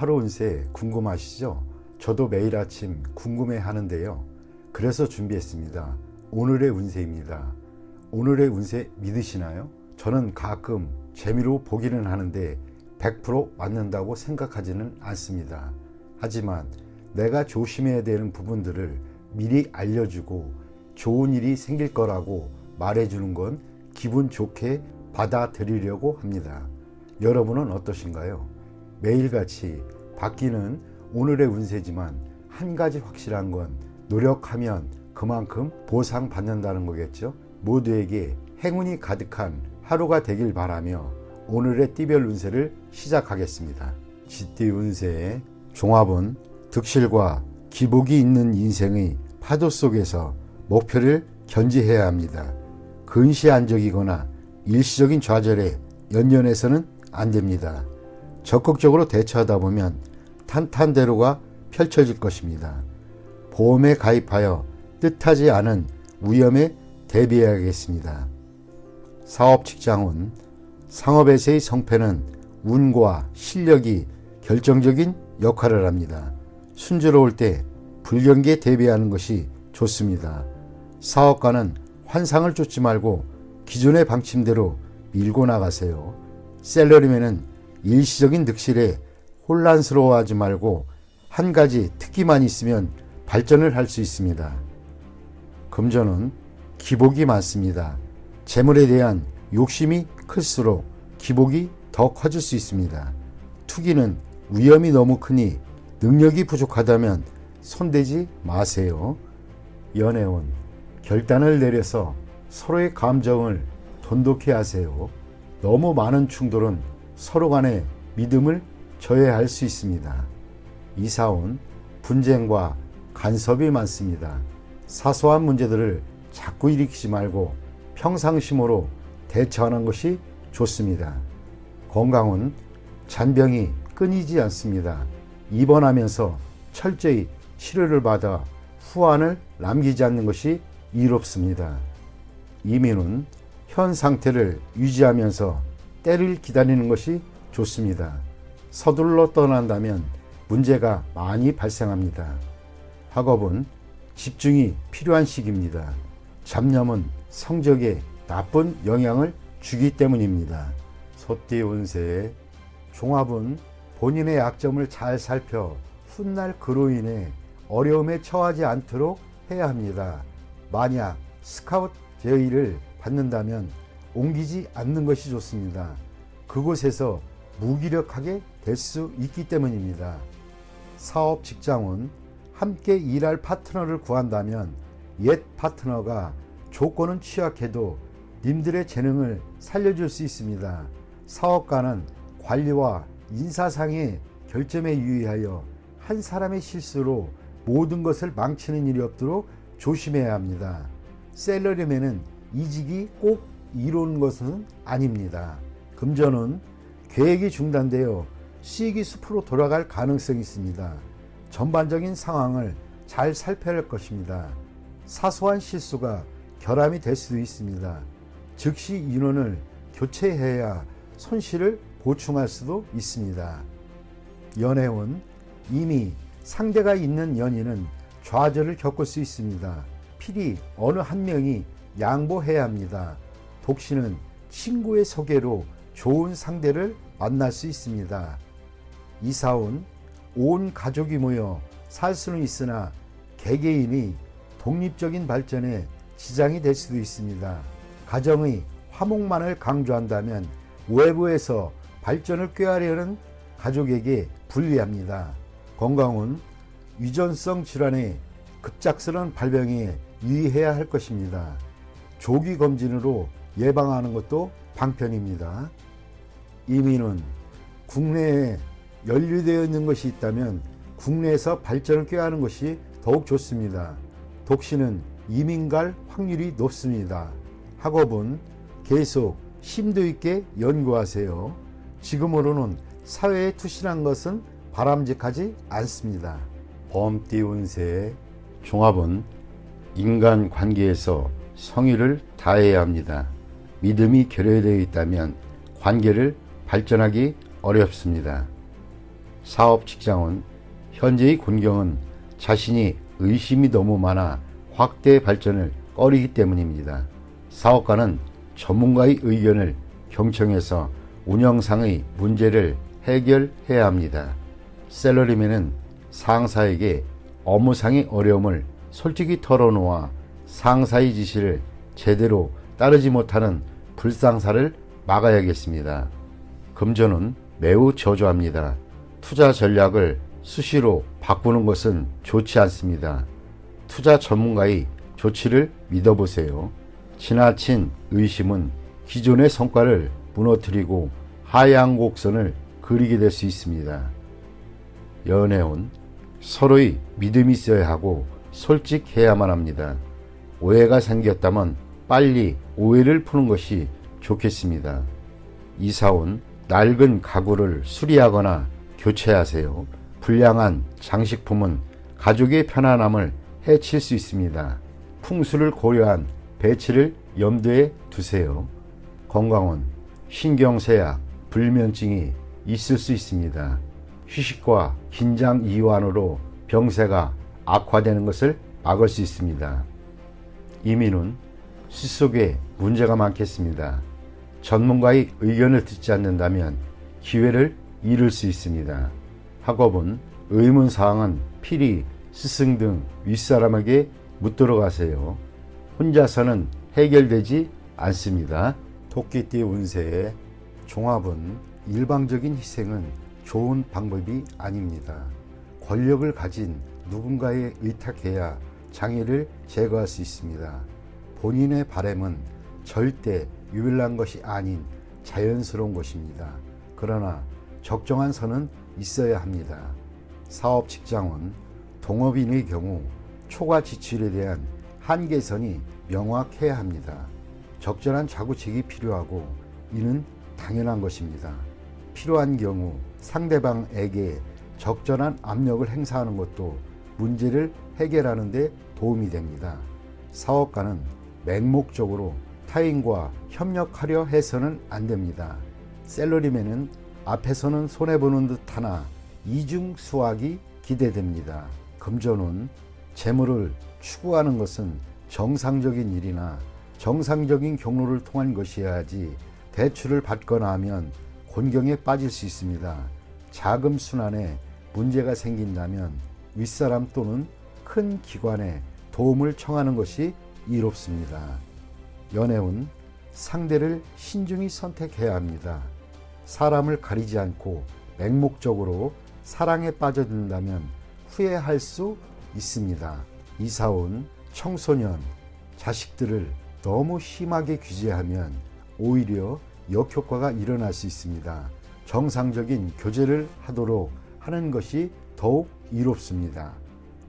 하루 운세 궁금하시죠? 저도 매일 아침 궁금해 하는데요. 그래서 준비했습니다. 오늘의 운세입니다. 오늘의 운세 믿으시나요? 저는 가끔 재미로 보기는 하는데 100% 맞는다고 생각하지는 않습니다. 하지만 내가 조심해야 되는 부분들을 미리 알려주고 좋은 일이 생길 거라고 말해주는 건 기분 좋게 받아들이려고 합니다. 여러분은 어떠신가요? 매일같이 바뀌는 오늘의 운세지만 한 가지 확실한 건 노력하면 그만큼 보상받는다는 거겠죠. 모두에게 행운이 가득한 하루가 되길 바라며 오늘의 띠별 운세를 시작하겠습니다. 쥐띠 운세의 종합은 득실과 기복이 있는 인생의 파도 속에서 목표를 견지해야 합니다. 근시안적이거나 일시적인 좌절에 연연해서는 안 됩니다. 적극적으로 대처하다 보면 탄탄대로가 펼쳐질 것입니다. 보험에 가입하여 뜻하지 않은 위험에 대비해야겠습니다. 사업 직장운, 상업에서의 성패는 운과 실력이 결정적인 역할을 합니다. 순조로울 때 불경기에 대비하는 것이 좋습니다. 사업가는 환상을 쫓지 말고 기존의 방침대로 밀고 나가세요. 셀러리맨은 일시적인 득실에 혼란스러워하지 말고 한 가지 특기만 있으면 발전을 할 수 있습니다. 금전은 기복이 많습니다. 재물에 대한 욕심이 클수록 기복이 더 커질 수 있습니다. 투기는 위험이 너무 크니 능력이 부족하다면 손대지 마세요. 연애운, 결단을 내려서 서로의 감정을 돈독히 하세요. 너무 많은 충돌은 서로 간의 믿음을 저해할 수 있습니다. 이사운, 분쟁과 간섭이 많습니다. 사소한 문제들을 자꾸 일으키지 말고 평상심으로 대처하는 것이 좋습니다. 건강은 잔병이 끊이지 않습니다. 입원하면서 철저히 치료를 받아 후환을 남기지 않는 것이 이롭습니다. 이민은 현 상태를 유지하면서 때를 기다리는 것이 좋습니다. 서둘러 떠난다면 문제가 많이 발생합니다. 학업은 집중이 필요한 시기입니다. 잡념은 성적에 나쁜 영향을 주기 때문입니다. 소띠 운세의 종합은 본인의 약점을 잘 살펴 훗날 그로 인해 어려움에 처하지 않도록 해야 합니다. 만약 스카웃 제의를 받는다면 옮기지 않는 것이 좋습니다. 그곳에서 무기력하게 될 수 있기 때문입니다. 사업 직장은 함께 일할 파트너를 구한다면 옛 파트너가 조건은 취약해도 님들의 재능을 살려줄 수 있습니다. 사업가는 관리와 인사상의 결점에 유의하여 한 사람의 실수로 모든 것을 망치는 일이 없도록 조심해야 합니다. 셀러리맨은 이직이 꼭 이루는 것은 아닙니다. 금전은 계획이 중단되어 수익이 숲으로 돌아갈 가능성이 있습니다. 전반적인 상황을 잘 살펴야 할 것입니다. 사소한 실수가 결함이 될 수도 있습니다. 즉시 인원을 교체해야 손실을 보충할 수도 있습니다. 연애운, 이미 상대가 있는 연인은 좌절을 겪을 수 있습니다. 필히 어느 한 명이 양보해야 합니다. 독신은 친구의 소개로 좋은 상대를 만날 수 있습니다. 이사운, 온 가족이 모여 살 수는 있으나 개개인이 독립적인 발전에 지장이 될 수도 있습니다. 가정의 화목만을 강조한다면 외부에서 발전을 꾀하려는 가족에게 불리합니다. 건강은 유전성 질환의 급작스러운 발병에 유의해야 할 것입니다. 조기 검진으로 예방하는 것도 방편입니다. 이민은 국내에 연루되어 있는 것이 있다면 국내에서 발전을 꾀하는 것이 더욱 좋습니다. 독신은 이민 갈 확률이 높습니다. 학업은 계속 심도 있게 연구하세요. 지금으로는 사회에 투신한 것은 바람직하지 않습니다. 범띠 운세의 종합은 인간 관계에서 성의를 다해야 합니다. 믿음이 결여되어 있다면 관계를 발전하기 어렵습니다. 사업 직장은 현재의 군경은 자신이 의심이 너무 많아 확대 발전을 꺼리기 때문입니다. 사업가는 전문가의 의견을 경청해서 운영상의 문제를 해결해야 합니다. 샐러리맨은 상사에게 업무상의 어려움을 솔직히 털어놓아 상사의 지시를 제대로 따르지 못하는 불상사를 막아야겠습니다. 금전은 매우 저조합니다. 투자 전략을 수시로 바꾸는 것은 좋지 않습니다. 투자 전문가의 조치를 믿어보세요. 지나친 의심은 기존의 성과를 무너뜨리고 하향 곡선을 그리게 될 수 있습니다. 연애운 서로의 믿음이 있어야 하고 솔직해야만 합니다. 오해가 생겼다면 빨리 오해를 푸는 것이 좋겠습니다. 이사온 낡은 가구를 수리하거나 교체하세요. 불량한 장식품은 가족의 편안함을 해칠 수 있습니다. 풍수를 고려한 배치를 염두에 두세요. 건강은 신경쇠약, 불면증이 있을 수 있습니다. 휴식과 긴장 이완으로 병세가 악화되는 것을 막을 수 있습니다. 이민은 수속에 문제가 많겠습니다. 전문가의 의견을 듣지 않는다면 기회를 잃을 수 있습니다. 학업은 의문사항은 필히 스승 등 윗사람에게 묻도록 하세요. 혼자서는 해결되지 않습니다. 토끼띠 운세의 종합은 일방적인 희생은 좋은 방법이 아닙니다. 권력을 가진 누군가에 의탁해야 장애를 제거할 수 있습니다. 본인의 바람은 절대 유별난 것이 아닌 자연스러운 것입니다. 그러나 적정한 선은 있어야 합니다. 사업 직장은 동업인의 경우 초과 지출에 대한 한계선이 명확해야 합니다. 적절한 자구책이 필요하고 이는 당연한 것입니다. 필요한 경우 상대방에게 적절한 압력을 행사하는 것도 문제를 해결하는 데 도움이 됩니다. 사업가는 맹목적으로 타인과 협력하려 해서는 안 됩니다. 샐러리맨은 앞에서는 손해보는 듯 하나 이중 수확이 기대됩니다. 금전운 재물을 추구하는 것은 정상적인 일이나 정상적인 경로를 통한 것이어야지 대출을 받거나 하면 곤경에 빠질 수 있습니다. 자금 순환에 문제가 생긴다면 윗사람 또는 큰 기관에 도움을 청하는 것이 이롭습니다. 연애운 상대를 신중히 선택해야 합니다. 사람을 가리지 않고 맹목적으로 사랑에 빠져든다면 후회할 수 있습니다. 이사온 청소년, 자식들을 너무 심하게 규제하면 오히려 역효과가 일어날 수 있습니다. 정상적인 교제를 하도록 하는 것이 더욱 이롭습니다.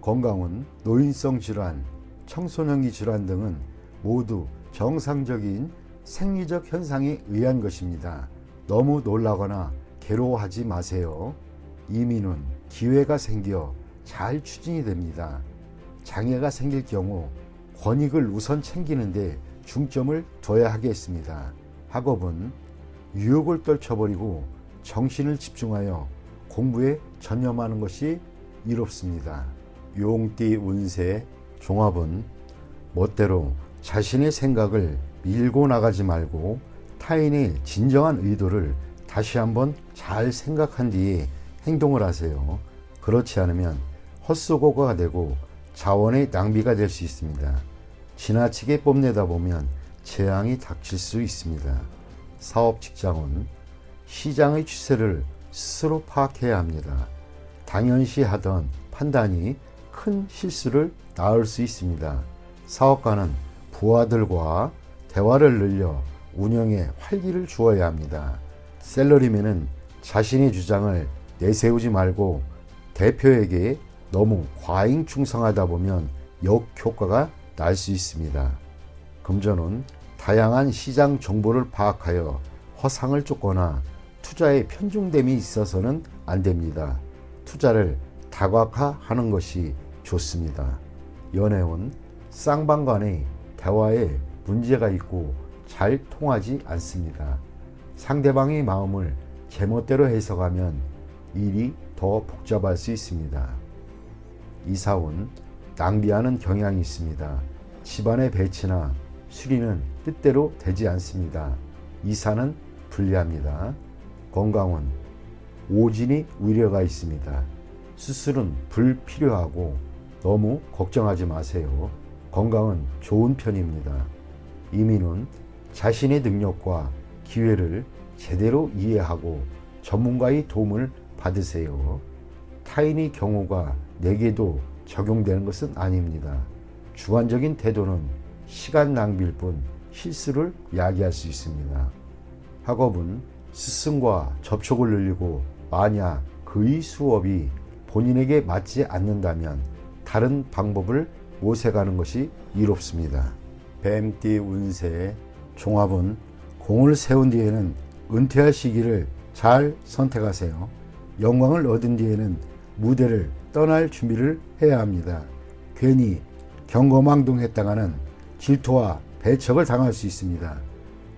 건강은 노인성 질환, 청소년기 질환 등은 모두 정상적인 생리적 현상에 의한 것입니다. 너무 놀라거나 괴로워하지 마세요. 이민은 기회가 생겨 잘 추진이 됩니다. 장애가 생길 경우 권익을 우선 챙기는데 중점을 둬야 하겠습니다. 학업은 유혹을 떨쳐버리고 정신을 집중하여 공부에 전념하는 것이 이롭습니다. 용띠 운세 종합은 멋대로 자신의 생각을 밀고 나가지 말고 타인의 진정한 의도를 다시 한번 잘 생각한 뒤에 행동을 하세요. 그렇지 않으면 헛수고가 되고 자원의 낭비가 될 수 있습니다. 지나치게 뽐내다 보면 재앙이 닥칠 수 있습니다. 사업 직장은 시장의 추세를 스스로 파악해야 합니다. 당연시 하던 판단이 큰 실수를 낳을 수 있습니다. 사업가는 부하들과 대화를 늘려 운영에 활기를 주어야 합니다. 샐러리맨은 자신의 주장을 내세우지 말고 대표에게 너무 과잉 충성하다 보면 역효과가 날 수 있습니다. 금전은 다양한 시장 정보를 파악하여 허상을 쫓거나 투자에 편중됨이 있어서는 안 됩니다. 투자를 다각화하는 것이 좋습니다. 연애운 쌍방 간의 대화에 문제가 있고 잘 통하지 않습니다. 상대방의 마음을 제멋대로 해석하면 일이 더 복잡할 수 있습니다. 이사운 낭비하는 경향이 있습니다. 집안의 배치나 수리는 뜻대로 되지 않습니다. 이사는 불리합니다. 건강은 오진이 우려가 있습니다. 수술은 불필요하고 너무 걱정하지 마세요. 건강은 좋은 편입니다. 이민은 자신의 능력과 기회를 제대로 이해하고 전문가의 도움을 받으세요. 타인의 경우가 내게도 적용되는 것은 아닙니다. 주관적인 태도는 시간 낭비일 뿐 실수를 야기할 수 있습니다. 학업은 스승과 접촉을 늘리고 만약 그의 수업이 본인에게 맞지 않는다면 다른 방법을 모색하는 것이 이롭습니다. 뱀띠 운세 종합은 공을 세운 뒤에는 은퇴할 시기를 잘 선택하세요. 영광을 얻은 뒤에는 무대를 떠날 준비를 해야 합니다. 괜히 경거망동했다가는 질투와 배척을 당할 수 있습니다.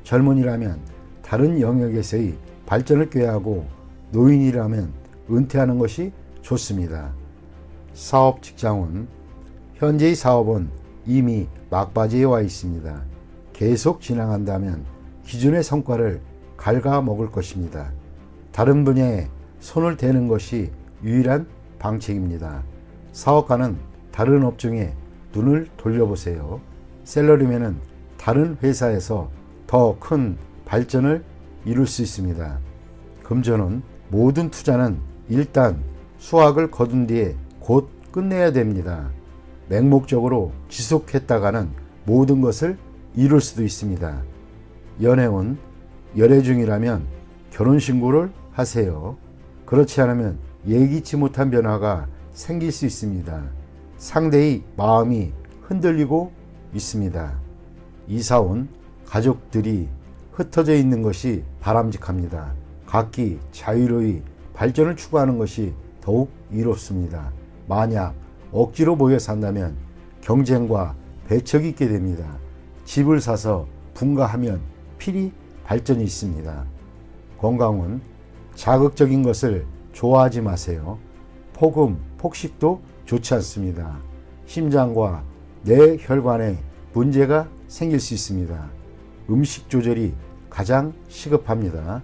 젊은이라면 다른 영역에서의 발전을 꾀하고 노인이라면 은퇴하는 것이 좋습니다. 사업 직장은 현재의 사업은 이미 막바지에 와 있습니다. 계속 진행한다면 기존의 성과를 갉아먹을 것입니다. 다른 분야에 손을 대는 것이 유일한 방책입니다. 사업가는 다른 업종에 눈을 돌려보세요. 셀러리맨은 다른 회사에서 더 큰 발전을 이룰 수 있습니다. 금전은 모든 투자는 일단 수확을 거둔 뒤에 곧 끝내야 됩니다. 맹목적으로 지속했다가는 모든 것을 이룰 수도 있습니다. 연애운 열애 중이라면 결혼신고를 하세요. 그렇지 않으면 예기치 못한 변화가 생길 수 있습니다. 상대의 마음이 흔들리고 있습니다. 이사 온 가족들이 흩어져 있는 것이 바람직합니다. 각기 자유로이 발전을 추구하는 것이 더욱 이롭습니다. 만약 억지로 모여 산다면 경쟁과 배척이 있게 됩니다. 집을 사서 분가하면 필히 발전이 있습니다. 건강은 자극적인 것을 좋아하지 마세요. 폭음, 폭식도 좋지 않습니다. 심장과 뇌혈관에 문제가 생길 수 있습니다. 음식 조절이 가장 시급합니다.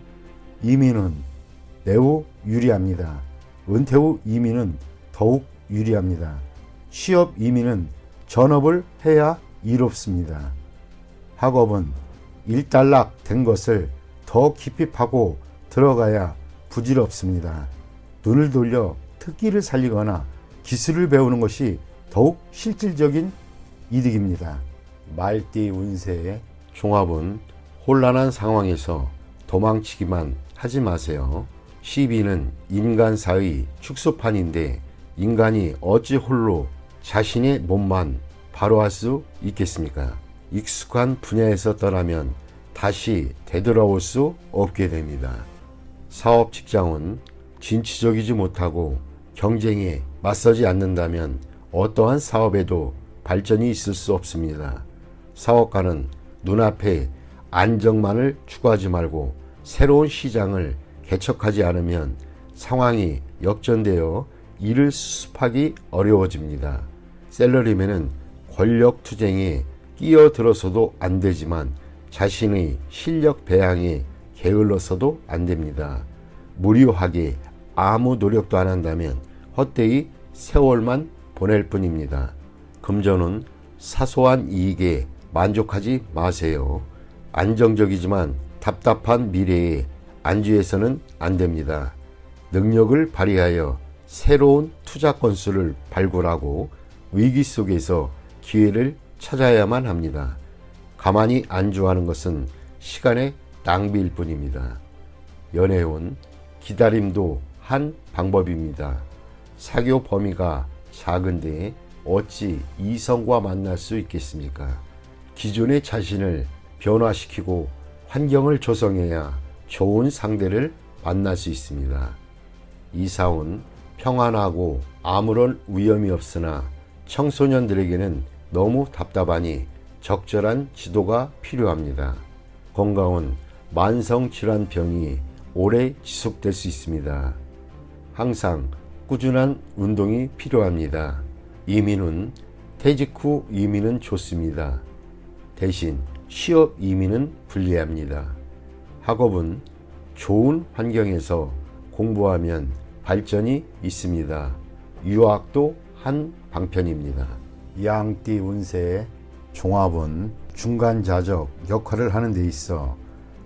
이민은 매우 유리합니다. 은퇴 후 이민은 더욱 유리합니다. 취업 이민은 전업을 해야 이롭습니다. 학업은 일단락 된 것을 더 깊이 파고 들어가야 부질없습니다. 눈을 돌려 특기를 살리거나 기술을 배우는 것이 더욱 실질적인 이득입니다. 말띠 운세의 종합은 혼란한 상황에서 도망치기만 하지 마세요. 시비는 인간사의 축소판인데 인간이 어찌 홀로 자신의 몸만 바로할 수 있겠습니까? 익숙한 분야에서 떠나면 다시 되돌아올 수 없게 됩니다. 사업 직장은 진취적이지 못하고 경쟁에 맞서지 않는다면 어떠한 사업에도 발전이 있을 수 없습니다. 사업가는 눈앞에 안정만을 추구하지 말고 새로운 시장을 개척하지 않으면 상황이 역전되어 이를 수습하기 어려워집니다. 셀러리맨은 권력 투쟁에 끼어들어서도 안 되지만 자신의 실력 배양에 게을러서도 안 됩니다. 무료하게 아무 노력도 안 한다면 헛되이 세월만 보낼 뿐입니다. 금전은 사소한 이익에 만족하지 마세요. 안정적이지만 답답한 미래에 안주해서는 안 됩니다. 능력을 발휘하여 새로운 투자 건수를 발굴하고 위기 속에서 기회를 찾아야만 합니다. 가만히 안주하는 것은 시간의 낭비일 뿐입니다. 연애운 기다림도 한 방법입니다. 사교 범위가 작은데 어찌 이성과 만날 수 있겠습니까? 기존의 자신을 변화시키고 환경을 조성해야 좋은 상대를 만날 수 있습니다. 이사온 평안하고 아무런 위험이 없으나 청소년들에게는 너무 답답하니 적절한 지도가 필요합니다. 건강은 만성질환병이 오래 지속될 수 있습니다. 항상 꾸준한 운동이 필요합니다. 이민은 퇴직 후 이민은 좋습니다. 대신 취업 이민은 불리합니다. 학업은 좋은 환경에서 공부하면 발전이 있습니다. 유학도 한 방편입니다. 양띠 운세의 종합은 중간자적 역할을 하는 데 있어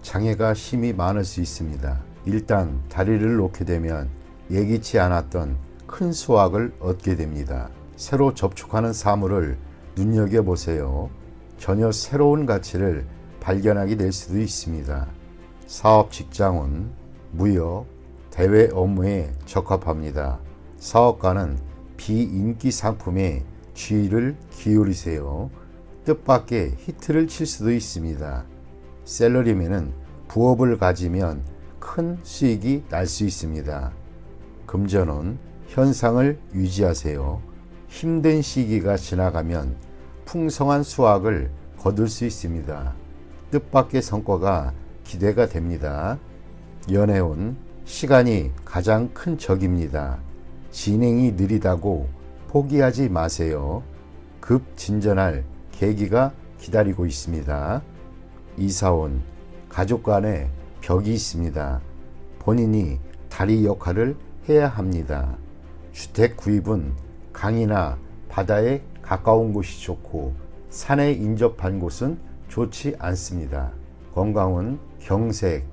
장애가 심히 많을 수 있습니다. 일단 다리를 놓게 되면 예기치 않았던 큰 수확을 얻게 됩니다. 새로 접촉하는 사물을 눈여겨보세요. 전혀 새로운 가치를 발견하게 될 수도 있습니다. 사업 직장은 무역, 대외 업무에 적합합니다. 사업가는 비인기 상품에 주의를 기울이세요. 뜻밖의 히트를 칠 수도 있습니다. 셀러리맨은 부업을 가지면 큰 수익이 날 수 있습니다. 금전은 현상을 유지하세요. 힘든 시기가 지나가면 풍성한 수확을 거둘 수 있습니다. 뜻밖의 성과가 기대가 됩니다. 연애운 시간이 가장 큰 적입니다. 진행이 느리다고 포기하지 마세요. 급 진전할 계기가 기다리고 있습니다. 이사온 가족 간에 벽이 있습니다. 본인이 다리 역할을 해야 합니다. 주택 구입은 강이나 바다에 가까운 곳이 좋고 산에 인접한 곳은 좋지 않습니다. 건강은 경색,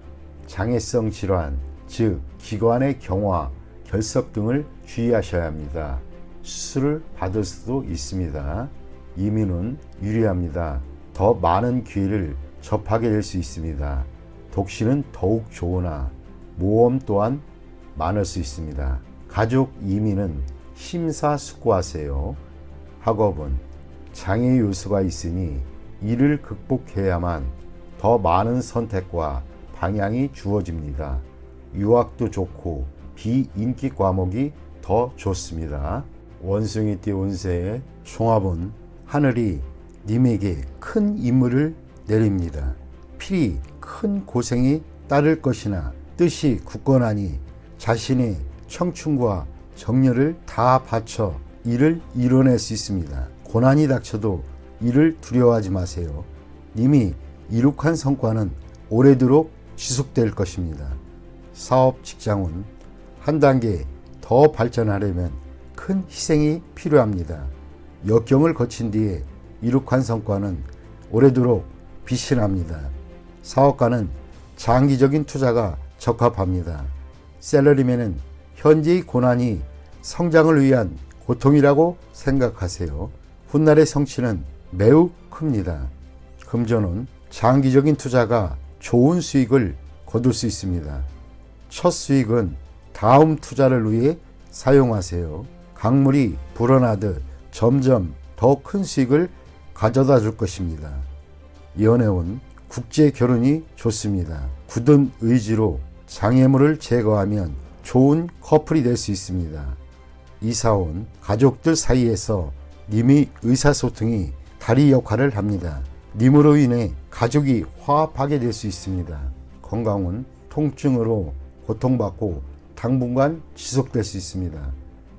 장애성 질환, 즉 기관의 경화, 결석 등을 주의하셔야 합니다. 수술을 받을 수도 있습니다. 이민은 유리합니다. 더 많은 기회를 접하게 될 수 있습니다. 독신은 더욱 좋으나 모험 또한 많을 수 있습니다. 가족 이민은 심사숙고하세요. 학업은 장애 요소가 있으니 이를 극복해야만 더 많은 선택과 방향이 주어집니다. 유학도 좋고 비인기 과목이 더 좋습니다. 원숭이띠 운세의 종합은 하늘이 님에게 큰 임무를 내립니다. 필히 큰 고생이 따를 것이나 뜻이 굳건하니 자신의 청춘과 정열을 다 바쳐 이를 이뤄낼 수 있습니다. 고난이 닥쳐도 이를 두려워하지 마세요. 님이 이룩한 성과는 오래도록 지속될 것입니다. 사업 직장은 한 단계 더 발전하려면 큰 희생이 필요합니다. 역경을 거친 뒤에 이룩한 성과는 오래도록 빛이 납니다. 사업가는 장기적인 투자가 적합합니다. 셀러리맨은 현재의 고난이 성장을 위한 고통이라고 생각하세요. 훗날의 성취는 매우 큽니다. 금전은 장기적인 투자가 좋은 수익을 거둘 수 있습니다. 첫 수익은 다음 투자를 위해 사용하세요. 강물이 불어나듯 점점 더 큰 수익을 가져다 줄 것입니다. 연애운 국제 결혼이 좋습니다. 굳은 의지로 장애물을 제거하면 좋은 커플이 될 수 있습니다. 이사온 가족들 사이에서 님의 의사소통이 다리 역할을 합니다. 님으로 인해 가족이 화합하게 될 수 있습니다. 건강은 통증으로 고통받고 당분간 지속될 수 있습니다.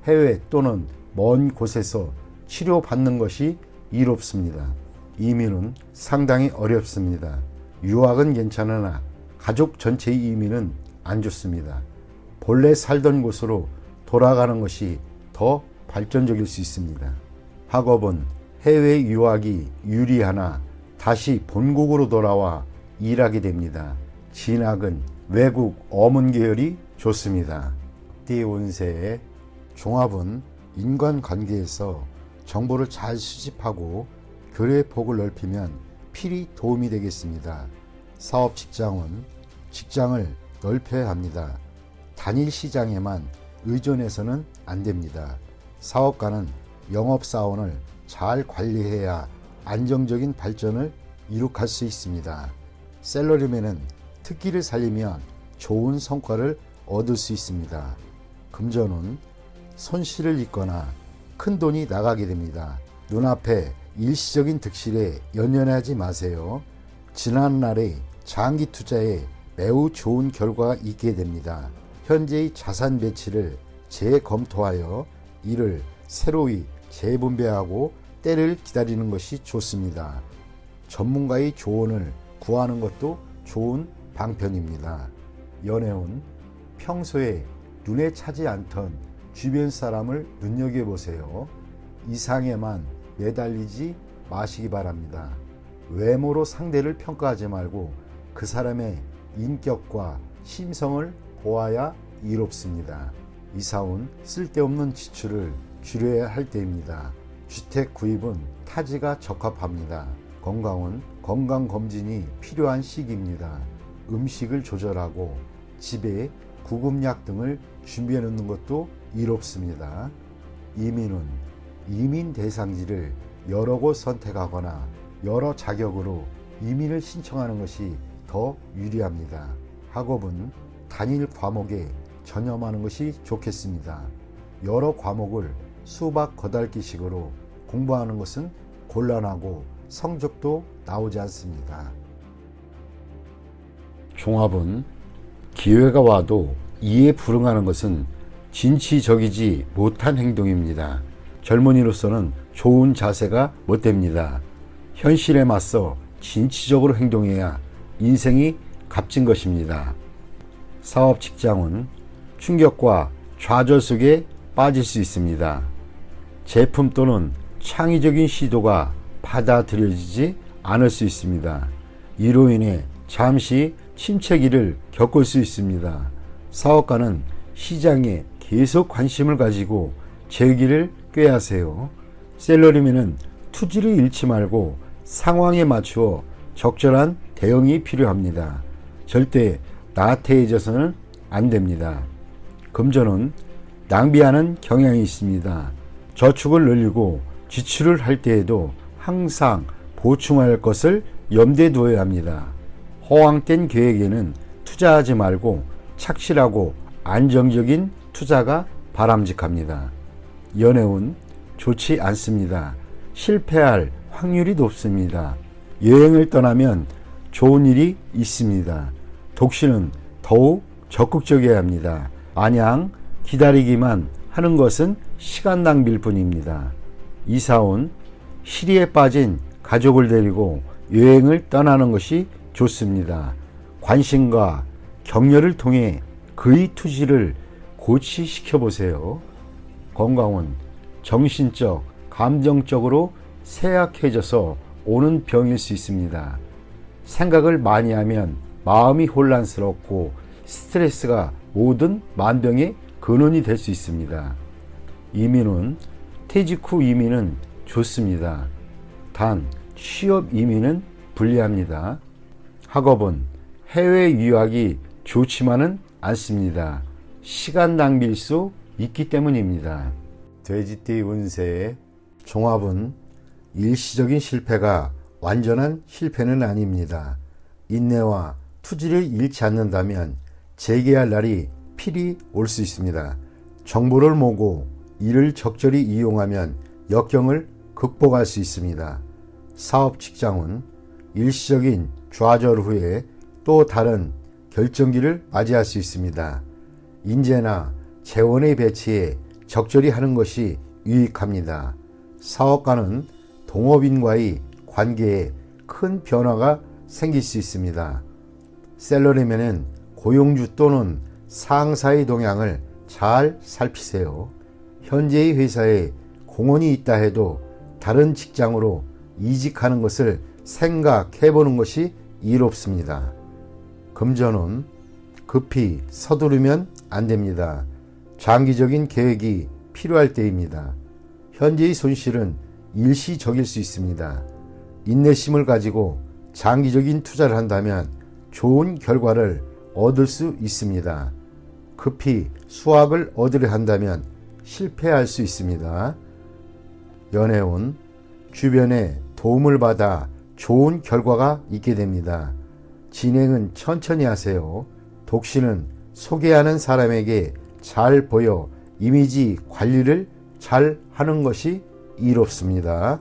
해외 또는 먼 곳에서 치료받는 것이 이롭습니다. 이민은 상당히 어렵습니다. 유학은 괜찮으나 가족 전체의 이민은 안 좋습니다. 본래 살던 곳으로 돌아가는 것이 더 발전적일 수 있습니다. 학업은 해외 유학이 유리하나 다시 본국으로 돌아와 일하게 됩니다. 진학은 외국 어문 계열이 좋습니다. 띠 운세의 종합은 인간관계에서 정보를 잘 수집하고 교류의 폭을 넓히면 필히 도움이 되겠습니다. 사업 직장은 직장을 넓혀야 합니다. 단일 시장에만 의존해서는 안 됩니다. 사업가는 영업사원을 잘 관리해야 안정적인 발전을 이룩할 수 있습니다. 셀러리맨은 특기를 살리면 좋은 성과를 얻을 수 있습니다. 금전은 손실을 입거나 큰 돈이 나가게 됩니다. 눈앞에 일시적인 득실에 연연하지 마세요. 지난날의 장기 투자에 매우 좋은 결과가 있게 됩니다. 현재의 자산 배치를 재검토하여 이를 새로이 재분배하고 때를 기다리는 것이 좋습니다. 전문가의 조언을 구하는 것도 좋은 방편입니다. 연애운, 평소에 눈에 차지 않던 주변 사람을 눈여겨보세요. 이상에만 매달리지 마시기 바랍니다. 외모로 상대를 평가하지 말고 그 사람의 인격과 심성을 보아야 이롭습니다. 이사온 쓸데없는 지출을 줄여야 할 때입니다. 주택 구입은 타지가 적합합니다. 건강은 건강검진이 필요한 시기입니다. 음식을 조절하고 집에 구급약 등을 준비해 놓는 것도 이롭습니다. 이민은 이민 대상지를 여러 곳 선택하거나 여러 자격으로 이민을 신청하는 것이 더 유리합니다. 학업은 단일 과목에 전념하는 것이 좋겠습니다. 여러 과목을 수박 거달기식으로 공부하는 것은 곤란하고 성적도 나오지 않습니다. 종합은 기회가 와도 이에 불응하는 것은 진취적이지 못한 행동입니다. 젊은이로서는 좋은 자세가 못됩니다. 현실에 맞서 진취적으로 행동해야 인생이 값진 것입니다. 사업 직장은 충격과 좌절 속에 빠질 수 있습니다. 제품 또는 창의적인 시도가 받아들여지지 않을 수 있습니다. 이로 인해 잠시 침체기를 겪을 수 있습니다. 사업가는 시장에 계속 관심을 가지고 재기를 꾀하세요. 셀러리맨은 투지를 잃지 말고 상황에 맞추어 적절한 대응이 필요합니다. 절대 나태해져서는 안 됩니다. 금전은 낭비하는 경향이 있습니다. 저축을 늘리고 지출을 할 때에도 항상 보충할 것을 염두에 두어야 합니다. 허황된 계획에는 투자하지 말고 착실하고 안정적인 투자가 바람직합니다. 연애운 좋지 않습니다. 실패할 확률이 높습니다. 여행을 떠나면 좋은 일이 있습니다. 독신은 더욱 적극적이어야 합니다. 마냥 기다리기만 하는 것은 시간 낭비일 뿐입니다. 이사온 시리에 빠진 가족을 데리고 여행을 떠나는 것이 좋습니다. 관심과 격려를 통해 그의 투지를 고취시켜 보세요. 건강은 정신적, 감정적으로 쇠약해져서 오는 병일 수 있습니다. 생각을 많이 하면 마음이 혼란스럽고 스트레스가 모든 만병의 근원이 될 수 있습니다. 이민은 퇴직 후 이민은 좋습니다. 단 취업 이민은 불리합니다. 학업은 해외 유학이 좋지만은 않습니다. 시간 낭비일 수 있기 때문입니다. 돼지띠 운세의 종합은 일시적인 실패가 완전한 실패는 아닙니다. 인내와 투지를 잃지 않는다면 재개할 날이 필히 올 수 있습니다. 정보를 모으고 이를 적절히 이용하면 역경을 극복할 수 있습니다. 사업 직장은 일시적인 좌절 후에 또 다른 결정기를 맞이할 수 있습니다. 인재나 재원의 배치에 적절히 하는 것이 유익합니다. 사업가는 동업인과의 관계에 큰 변화가 생길 수 있습니다. 셀러리맨은 고용주 또는 상사의 동향을 잘 살피세요. 현재의 회사에 공헌이 있다 해도 다른 직장으로 이직하는 것을 생각해 보는 것이 이롭습니다. 금전은 급히 서두르면 안 됩니다. 장기적인 계획이 필요할 때입니다. 현재의 손실은 일시적일 수 있습니다. 인내심을 가지고 장기적인 투자를 한다면 좋은 결과를 얻을 수 있습니다. 급히 수확을 얻으려 한다면 실패할 수 있습니다. 연애운 주변의 도움을 받아 좋은 결과가 있게 됩니다. 진행은 천천히 하세요. 독신은 소개하는 사람에게 잘 보여 이미지 관리를 잘 하는 것이 이롭습니다.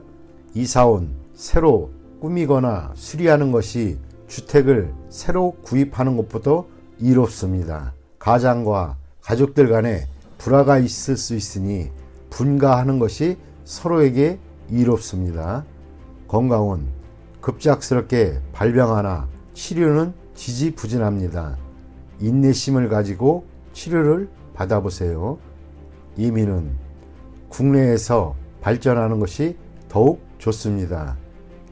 이사온 새로 꾸미거나 수리하는 것이 주택을 새로 구입하는 것보다 이롭습니다. 가장과 가족들 간에 불화가 있을 수 있으니 분가하는 것이 서로에게 이롭습니다. 건강은 급작스럽게 발병하나 치료는 지지부진합니다. 인내심을 가지고 치료를 받아보세요. 이민은 국내에서 발전하는 것이 더욱 좋습니다.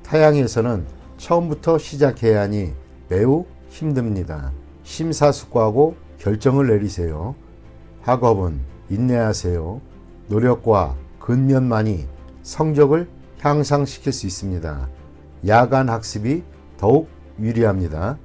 타양에서는 처음부터 시작해야 하니 매우 힘듭니다. 심사숙고하고 결정을 내리세요. 학업은 인내하세요. 노력과 근면만이 성적을 향상시킬 수 있습니다. 야간 학습이 더욱 유리합니다.